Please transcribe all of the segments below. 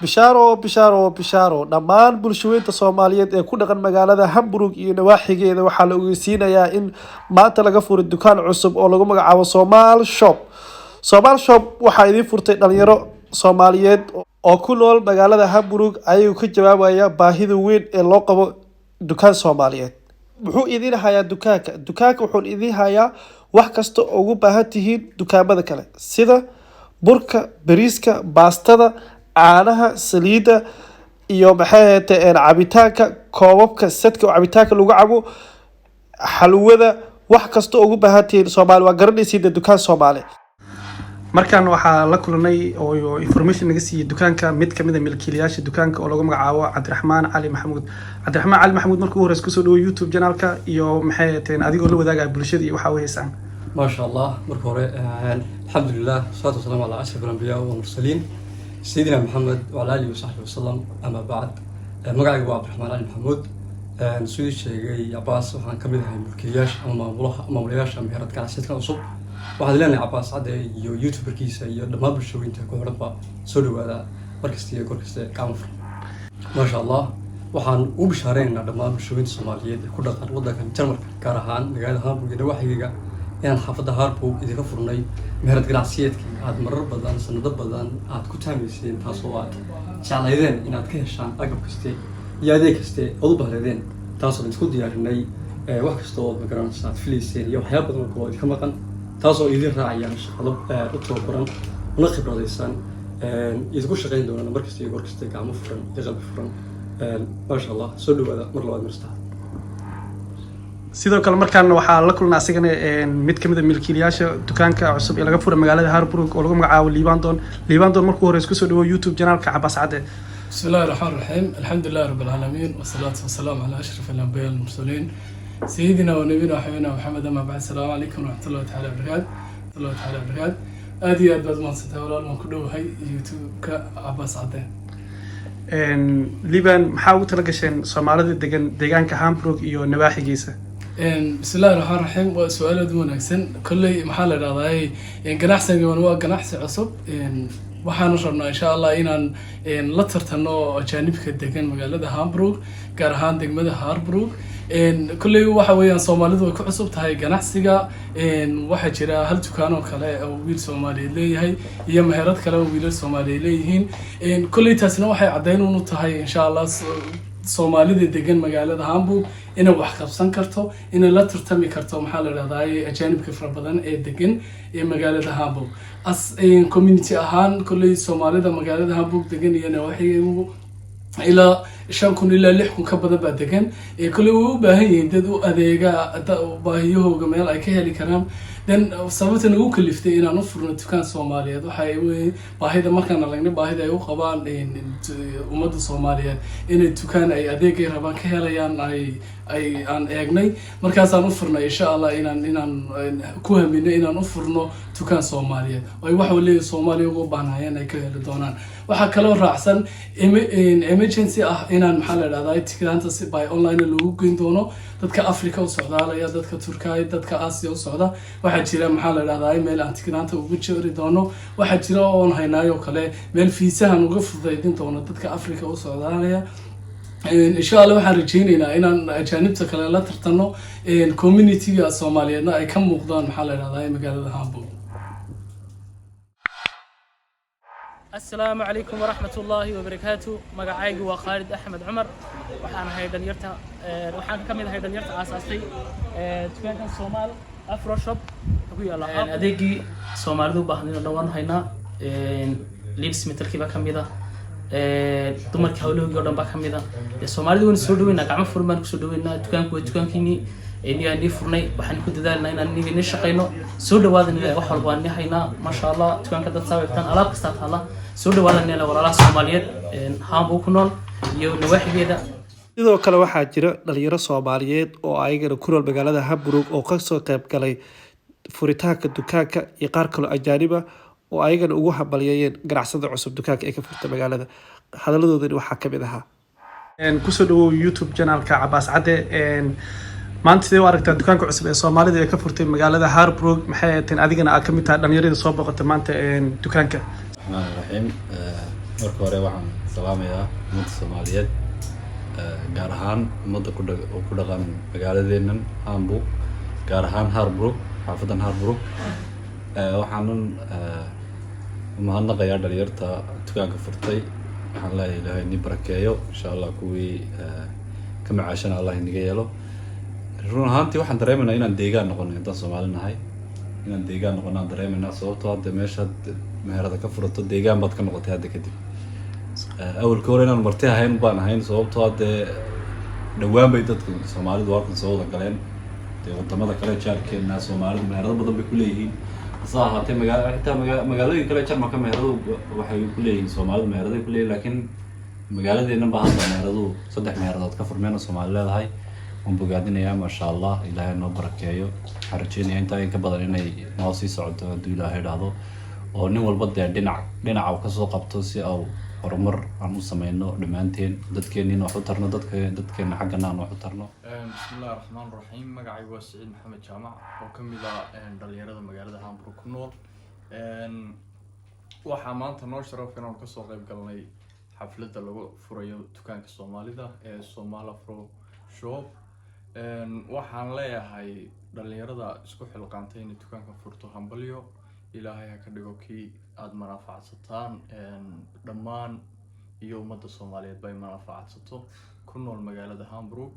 bishaaro dhammaan bulshooyinka Soomaaliyeed ee ku dhaqan magaalada Hamburg iyo nawaaxigeeda waxaa la ogeysiinayaa in maanta laga furay dukaan cusub oo lagu magacaabo Somal Shop. Somal Shop waxaa idin furtay dhalinyaro Soomaaliyeed oo ku nool magaalada Hamburg ayuu ka jawaabaya baahida weyn ee loo qabo dukaan Soomaaliyeed. Wuxuu idin hayaa dukaanka wuxuu idin hayaa wax kasta oo ugu baahan tihiin dukaamada kale sida burka, bariiska, baastada, caanaha, saliida iyo maxay cabitaanka, koobabka, sadka cabitaanka lagu cabo, xalwada, wax kasta oo ugu baahan tihiin Soomaali waa garanaysiin dukaan Soomaali. markaan waxaa la kulanay oo information naga siiyay dukaanka mid kamid ah milkiilayaasha dukaanka oo lagu magacaabo Cabdiraxmaan Cali Maxamuud. Cabdiraxmaan Cali Maxamuud markuu hore isku soo dhawo YouTube channelka iyo maxay tahay adigoo la wadaaga bulshada iyo waxa weeysan. ما شاء الله مركو الحمد لله والصلاة والسلام على أشرف الأنبياء والمرسلين سيدنا محمد وعلى آله وصحبه وسلم. أما بعد مقعد أبو عبد الرحمن علي محمود نسوي شيء عباس وحنا كمل هاي ملكياش أما مولياش أما هرد كان سيد كان صوب واحد لنا عباس عاد يوتيوبر كيسة يدمر بالشوين تكون ربع سولو هذا كوركستي كامفر ما شاء الله waxaan u bishaareyna dhammaan bulshooyinka Soomaaliyeed ku dhaqan wadankan Jarmalka gaar ahaan magaalada Hamburg iyo nawaaxigeeda inaan xaafadda Hamburg idinka furnay meherad ganacsiyeedkii aad marar badan sanado badan aad ku taamayseen taasoo aad jeclaydeen inaad ka heshaan agab kaste iyo adeeg kaste oo u baahdeen taasoo isku diyaarinay wax kasta oo magaranaysa aad filayseen iyo waxyaabo badan oo idinka maqan taasoo idin raacayaan shaqado u tababaran una khibradaysan idinku shaqayn doonaan markasta iyo goorkasta gacmo furan iyo qalbi furan ما شاء الله سولو هذا مرة مرستاح sidoo kale markaan waxaa la kulnaa asigana mid kamid ah milkiilayaasha dukaanka cusub ee laga furay magaalada Hamburg oo lagu magacaabo Liibandon markuu hore isku soo dhawo YouTube channelka Cabas Cade. بسم الله الرحمن الرحيم الحمد لله رب العالمين والصلاة والسلام على أشرف الأنبياء والمرسلين سيدنا ونبينا وحبيبنا محمد. أما بعد السلام عليكم ورحمة الله تعالى وبركاته. آدي أدبز من ستاولا المكدو هاي يوتيوب كعباس عده. liban maxaa ugu tala gasheen Soomaalida deegaanka Hamburg iyo nawaaxigiisa. بسم الله الرحمن الرحيم وسؤال دون أحسن كل محل الرضاعي جناحسن جوانوا جناحس عصب waxaan rabnaa insha Allah inaan la tartano ajaanibka degan magaalada Hamburg gaar ahaan degmada Hamburg kulli waxa weeyaan Soomaalidu way ku cusub tahay ganacsiga waxa jira hal dukaan oo kale oo wiil Soomaaliyeed leeyahay iyo meherad kale oo wiil Soomaaliyeed leeyihiin kulli taasna waxay cadeyn u tahay insha Allah Soomaalida degan magaalada Hamburg inay wax qabsan karto inay la tartami karto maxaa la yiraahdaa ajaanibka fara badan ee degan ee magaalada Hamburg as community ahaan kulli Soomaalida magaalada Hamburg degan iyo nawaaxigeedu ilaa 5,000 ilaa 6,000 ka badan baa degan kulli u baahan yihiin dad u adeega baahiyahooda meel ay ka heli karaan dan sababtan ugu kaliftay inaan u furno dukaan Soomaaliyeed waxay baahida markaan aragnay baahida ay u qabaan ummadda Soomaaliyeed inay dukaan ay adeeg ay rabaan ka helayaan ay aan eegnay markaas aan u furnay insha Allah inaan ku haminay inaan u furno dukaan Soomaaliyeed ay wax waliba Soomaaliya ugu baahnayeen ay ka heli doonaan waxa kale oo raacsan emergency ah inaan maxaa la yiraahdaa tikidanta si by online loogu geyn doono dadka Afrika u socdaalaya dadka Turkiga dadka Aasiya u socda waxa jira maxaa la yiraahdaa meel aan tikidanta ugu jeeri doono waxa jira oo aan haynayo kale meel fiisahan uga fududeyn doono dadka Afrika u socdaalaya إن شاء الله waxaan rajeynaynaa inaan ajaanibta kale la tartano community-ga Soomaaliyeedna ay ka muuqdaan maxaa la yiraahdaa magaalada Hamburg. السلام عليكم ورحمة الله وبركاته. مقعيق وخالد أحمد عمر وحنا هيدا اليرتا وحنا كمل هيدا اليرتا أساسي تكون الصومال أفرو شوب أقول الله أديكي صومال ذو بحنا دوان هينا لبس مثل كذا كميدا dumar hawluhu oo dhan ba kamida Soomaalidu waan soo dhaweynaa gacmo furmaan ku soo dhaweynaa dukaankiini inaan furnay waxaan ku dadaalnaa inaan nigina shaqeyno soo dhawaadana wax walba aan haynaa ma sha Allah dukaanka dad saabtan alaab kasta taala soo dhawaadana walaalaha Soomaaliyeed Hamburg ku nool iyo nawaaxigeeda. sidoo kale waxaa jira dhalinyaro Soomaaliyeed oo ayagana ku nool magaalada Hamburg oo ka soo qayb galay furitaanka dukaanka iyo qaar kale ajaaniba oo ayagana ugu habaliyeen ganacsada cusub dukaanka ee ka furtay magaalada hadaladoodani waxaa kamid ahaa ku soo dhawo YouTube channelka Cabas Cade maanta sidoo aragtaa dukaanka cusub ee Soomaalida ee ka furtay magaalada Hamburg maxay tahay adigana aad kamid tahay dhalinyarada soo boqotay maanta dukaanka الرحمن الرحيم marka hore waxaan salaamayaa ummadda Soomaaliyeed gaar ahaan ummadda ku dhaqan magaaladeennan Hamburg gaar ahaan Harbrook xaafadan Harbrook waxaanan mahadnaqayaa dhalinyarta dukaanka furtay waxaan leeyahay Ilaahay ni barakeeyo insha Allah kuwii ka macaashana Allah inaga yeelo run ahaantii waxaan dareemaynaa inaan deegaan noqono intaan Soomaali nahay inaan deegaan noqonaan dareemaynaa sababtoo ah meeshaad meherada ka furato deegaan baad ka noqotay hadda kadib awalka hore inaan marti ahayn baan ahayn sababtoo ah dhawaan bay dadka Soomaalidu halkan soo wada galeen wadamada kale jaarkeena Soomaalidu meherado badan bay ku leeyihiin hase ahaatee magaalooyin kale Jarmalka meheradu waxay ku leeyihiin Soomaalidu meherado ku leeyihiin laakiin magaaladeena baa hadda meheradu 3 meheradood ka furmeen Soomaali leedahay bogaadinaya ma sha Allah Ilaahay noo barakeeyo xarjeenaya inta in ka badan inay noo sii socoto haduu Ilaahay dhaado oo nin walba dhinaca ka soo qabto si ay horumar aan u sameeyno dhamaanteen dadkeenina wax u tarno dadkeena xaqana aan wax u tarno bismillaahir rahmaanir rahiim magacaygu waa Saciid Maxamed Jaamac oo kamid ah dhalinyarada magaalada Hamburg ku nool waxa maanta noo sharaf inaan ka soo qayb galnay xafladda lagu furayo dukaanka Soomaalida ee Somali Afro Shop waxaan leeyahay dhalinyarada isku xilqaantay in dukaanka furto hambalyo Ilaahay ha ka dhigo kii aad manafacsataan dhammaan iyo ummadda Soomaaliyeed bay manafacsato ku nool magaalada Hamburg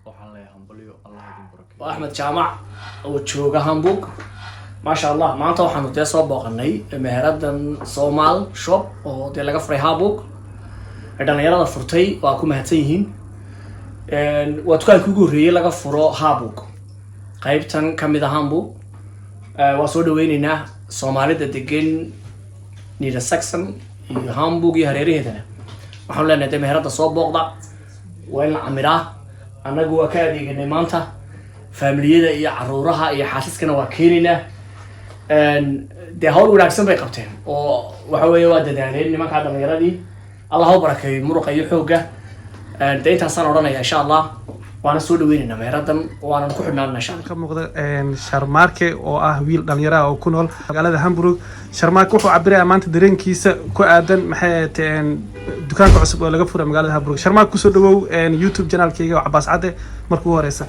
waxaan leeyahay hambalyo Allah idin barakeeyo Ahmed Jaamac oo jooga Hamburg ma sha Allah maanta waxaan u soo booqanay meheradan Somali Shop oo laga furay Hamburg dhalinyarada furtay waa ku mahadsan yihiin waa dukaanka ugu horeeyay laga furo Hamburg qaybtan kamid ah Hamburg waa soo dhaweynaynaa Soomaalida degan Niedersachsen iyo Hamburg iyo hareeraheedana waxaan leenahay meherada soo booqda waa in camiraa anagu waa ka adeeganay maanta familiyada iyo caruuraha iyo xaasaskana waa keenina hawl wanaagsan bay qabteen oo waxa weeye waa dadaaleen nimanka dhalinyaradii Allah ha barakeeyo muruqa iyo xooga intaasaan odhanaya insha Allah waana soo dhaweynaynaa meeradan waana ku xidhnaanaa insha Allah ka muuqda Sharmaarke oo ah wiil dhalinyaro ah oo ku nool magaalada Hamburg Sharmaarke wuxuu cabirayaa maanta dareenkiisa ku aadan maxay teen dukaanka cusub oo laga furay magaalada Hamburg Sharmaarke ku soo dhawow YouTube channelkayga Cabaas Cade markuu horeysa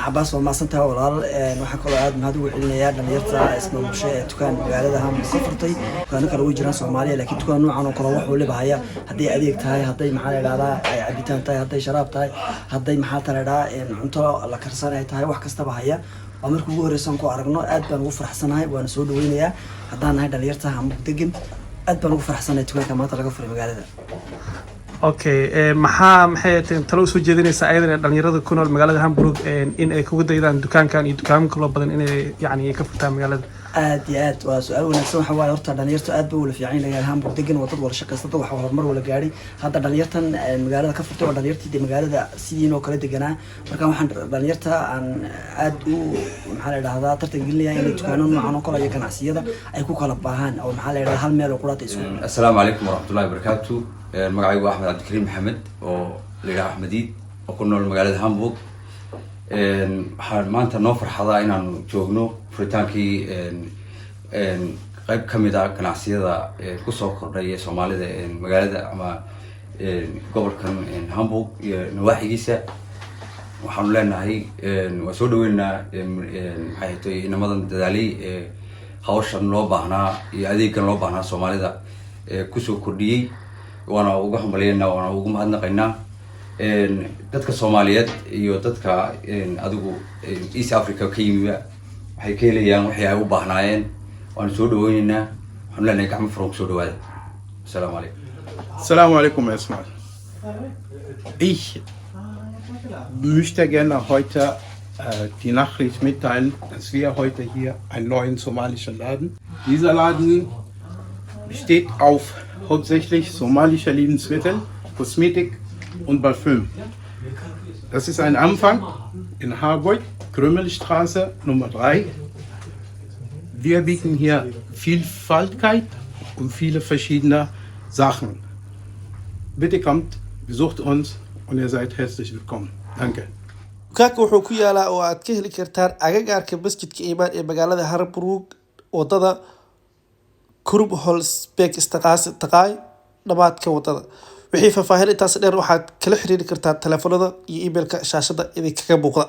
Cabaas waa maasantaa walaal waxaan kaloo aad mahad ugu celinayaa dhalinyarta isma bulshada ee dukaan magaalada Hamburg ka furtay dukaano kale oo jiraan Soomaaliya laakiin dukaan noocan oo kale wuxuu leeyahay haddii adeeg tahay haddii maxaa la yiraahdaa cabitaan tahay haddii sharaab tahay haddii maxaa la yiraahdaa cunto la karsanay tahay wax kastaba haya waa markii ugu horeysan ku aragno aad baan ugu faraxsanahay waana soo dhaweynayaa haddaan nahay dhalinyarta Hamburg degan aad baan ugu faraxsanahay dukaanka maanta laga furay magaalada Okay maxay talo soo jeedinaysaa ayadana dhalinyarada ku nool magaalada Hamburg in ay kugu daydaan dukaankan iyo dukaamo kale badan inay yani ka furtaan magaalada aad iyo aad waa su'aal wanaagsan waxa waaye horta dhalinyartu aad bay u fiican yihiin Hamburg degan waa dad wada shaqeysata wax horumar wala gaari hadda dhalinyartan magaalada ka furtay oo dhalinyartii magaalada sidii oo kale deganaa marka waxaan dhalinyarta aan aad u maxaa la yiraahdaa tartan gelinayaa in dukaano noocan oo kale iyo ganacsiyada ay ku kala baahan oo maxaa la yiraahdaa hal meel oo quraata isku assalaamu calaykum waraxmatullaahi wabarakaatuh magacaygu Axmed Cabdikariim Maxamed oo leeyahay Axmediid oo ku nool magaalada Hamburg waxaan maanta noo farxada inaan joogno furitaankii qayb kamid ah ganacsiyada ku soo kordhay Soomaalida magaalada ama gobolkan Hamburg iyo nawaaxigiisa waxaan leenahay waa soo dhaweynaa maxay tahay inamadan dadaalay hawshan loo baahnaa iyo adeegan loo baahnaa Soomaalida ku soo kordhiyay waana ugu hambalyeynaa waana ugu mahadnaqaynaa dadka Soomaaliyeed iyo dadka adigu East Africa ka yimid waxay ka helayaan waxay ay u baahnaayeen waan soo dhaweynaynaa waxaan leenahay gacmo furan soo dhawaada Assalamu alaikum erstmal ich möchte gerne heute die Nachricht mitteilen, dass wir heute hier einen neuen somalischen Laden. Dieser Laden besteht auf hauptsächlich somalische Lebensmittel, Kosmetik und Parfüm. Das ist ein Anfang in Harburg, Krümelstraße Nummer 3. Wir bieten hier Vielfaltigkeit und viele verschiedene Sachen. Bitte kommt, besucht uns und ihr seid herzlich willkommen. Danke. dukaanka wuxuu ku yaalaa oo aad ka heli kartaan agagaarka masjidka Imaan ee magaalada Hamburg wadada Kurb Holzbeek Straße 3 dhamaadka wadada. Wixii faahfaahin intaas dheer waxaad kala xiriiri kartaa taleefanada iyo emailka shaashada idinkaga muuqda.